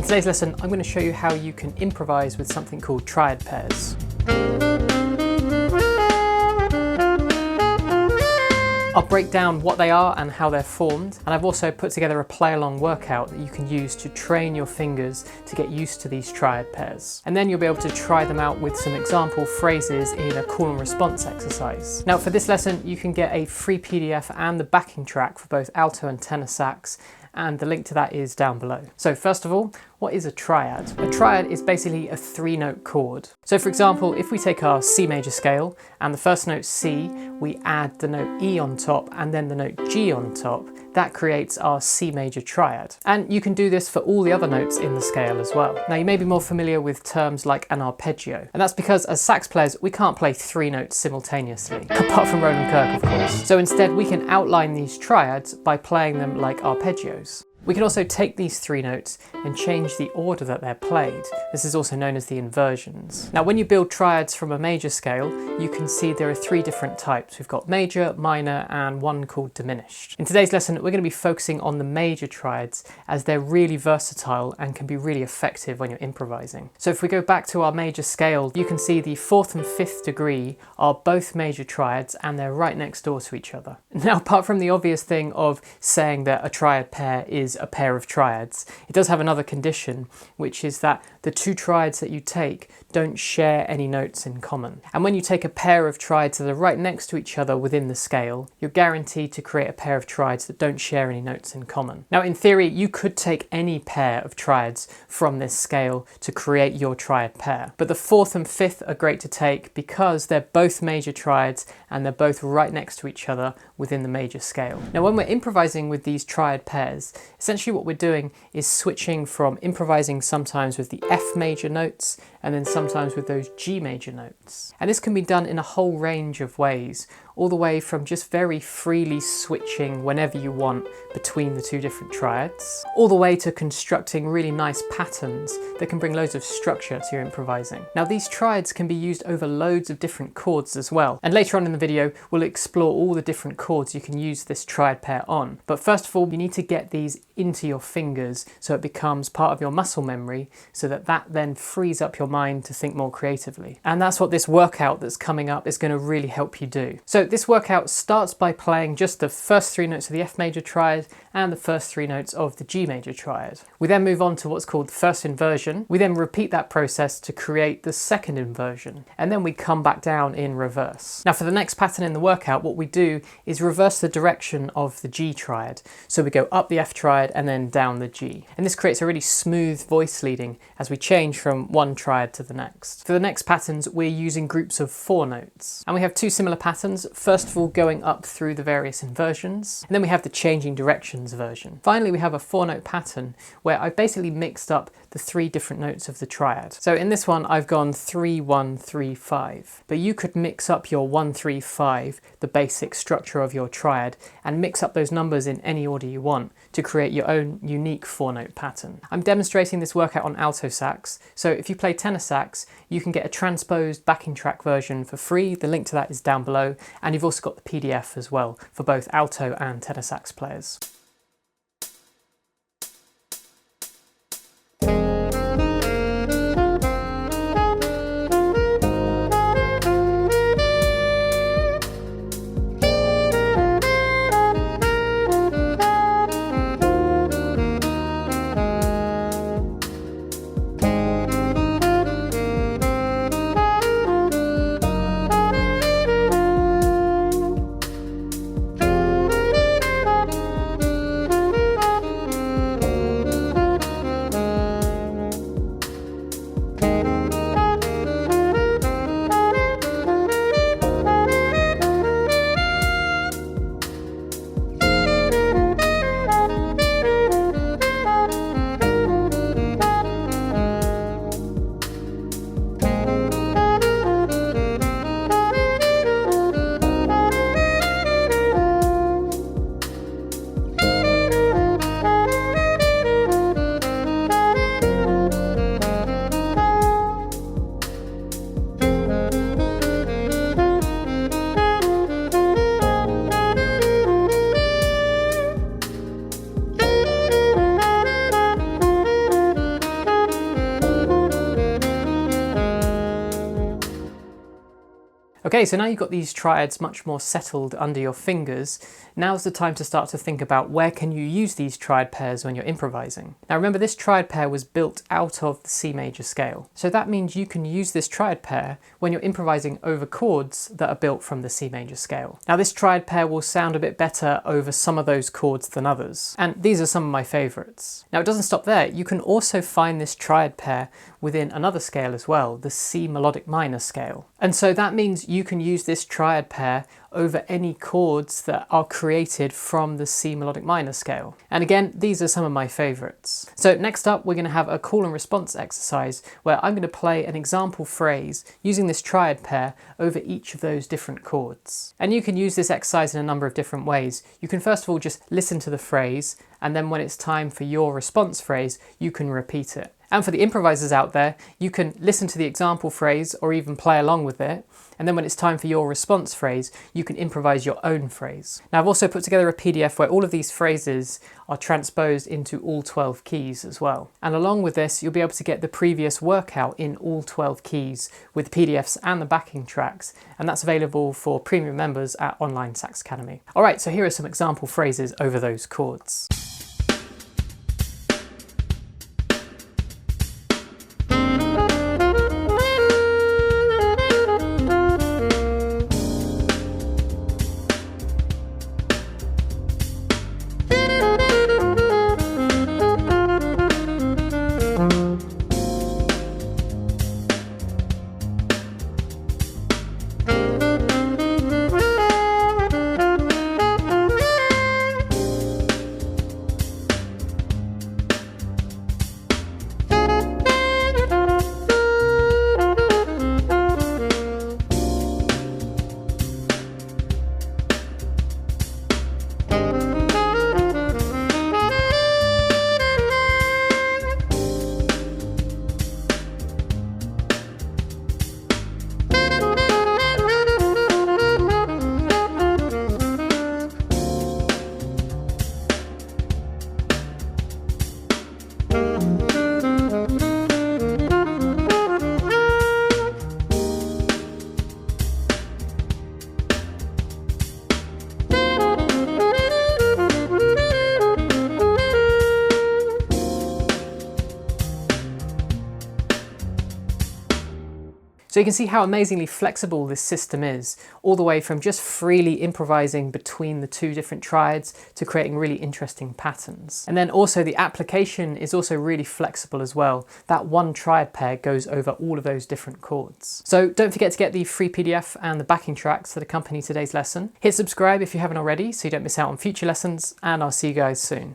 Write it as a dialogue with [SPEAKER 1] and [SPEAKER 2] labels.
[SPEAKER 1] In today's lesson, I'm going to show you how you can improvise with something called triad pairs. I'll break down what they are and how they're formed, and I've also put together a play-along workout that you can use to train your fingers to get used to these triad pairs. And then you'll be able to try them out with some example phrases in a call and response exercise. Now for this lesson, you can get a free PDF and the backing track for both alto and tenor sax, and the link to that is down below. So first of all, what is a triad? A triad is basically a 3-note chord. So for example, if we take our C major scale and the first note C, we add the note E on top and then the note G on top, that creates our C major triad. And you can do this for all the other notes in the scale as well. Now you may be more familiar with terms like an arpeggio, and that's because as sax players, we can't play 3 notes simultaneously, apart from Roland Kirk, of course. So instead, we can outline these triads by playing them like arpeggios. We can also take these 3 notes and change the order that they're played. This is also known as the inversions. Now when you build triads from a major scale, you can see there are 3 different types. We've got major, minor, and one called diminished. In today's lesson, we're going to be focusing on the major triads as they're really versatile and can be really effective when you're improvising. So if we go back to our major scale, you can see the 4th and 5th degree are both major triads and they're right next door to each other. Now apart from the obvious thing of saying that a triad pair is a pair of triads, it does have another condition, which is that the 2 triads that you take don't share any notes in common. And when you take a pair of triads that are right next to each other within the scale, you're guaranteed to create a pair of triads that don't share any notes in common. Now in theory, you could take any pair of triads from this scale to create your triad pair, but the 4th and 5th are great to take because they're both major triads and they're both right next to each other within the major scale. Now when we're improvising with these triad pairs, essentially what we're doing is switching from improvising sometimes with the F major notes and then sometimes with those G major notes. And this can be done in a whole range of ways, all the way from just very freely switching whenever you want between the 2 different triads, all the way to constructing really nice patterns that can bring loads of structure to your improvising. Now these triads can be used over loads of different chords as well, and later on in the video we'll explore all the different chords you can use this triad pair on. But first of all, you need to get these into your fingers so it becomes part of your muscle memory, so that then frees up your mind to think more creatively. And that's what this workout that's coming up is going to really help you do. So this workout starts by playing just the first 3 notes of the F major triad and the first 3 notes of the G major triad. We then move on to what's called the first inversion. We then repeat that process to create the second inversion, and then we come back down in reverse. Now for the next pattern in the workout, what we do is reverse the direction of the G triad. So we go up the F triad and then down the G. And this creates a really smooth voice leading as we change from one triad to the next. For the next patterns, we're using groups of 4 notes. And we have 2 similar patterns. First of all, going up through the various inversions, and then we have the changing directions version. Finally, we have a 4-note pattern where I've basically mixed up the 3 different notes of the triad. So in this one, I've gone 3, 1, 3, 5. But you could mix up your 1, 3, 5, the basic structure of your triad, and mix up those numbers in any order you want to create your own unique 4-note pattern. I'm demonstrating this workout on alto sax, so if you play tenor sax, you can get a transposed backing track version for free. The link to that is down below, and you've also got the PDF as well for both alto and tenor sax players. Okay, so now you've got these triads much more settled under your fingers, now's the time to start to think about where can you use these triad pairs when you're improvising. Now remember, this triad pair was built out of the C major scale, so that means you can use this triad pair when you're improvising over chords that are built from the C major scale. Now this triad pair will sound a bit better over some of those chords than others, and these are some of my favourites. Now it doesn't stop there, you can also find this triad pair within another scale as well, the C melodic minor scale. And so that means you can use this triad pair over any chords that are created from the C melodic minor scale. And again, these are some of my favourites. So next up, we're going to have a call and response exercise where I'm going to play an example phrase using this triad pair over each of those different chords. And you can use this exercise in a number of different ways. You can first of all just listen to the phrase, and then when it's time for your response phrase, you can repeat it. And for the improvisers out there, you can listen to the example phrase or even play along with it, and then when it's time for your response phrase, you can improvise your own phrase. Now I've also put together a PDF where all of these phrases are transposed into all 12 keys as well. And along with this, you'll be able to get the previous workout in all 12 keys with PDFs and the backing tracks, and that's available for premium members at Online Sax Academy. Alright, so here are some example phrases over those chords. So you can see how amazingly flexible this system is, all the way from just freely improvising between the two different triads to creating really interesting patterns. And then also the application is also really flexible as well. That one triad pair goes over all of those different chords. So don't forget to get the free PDF and the backing tracks that accompany today's lesson. Hit subscribe if you haven't already so you don't miss out on future lessons, and I'll see you guys soon.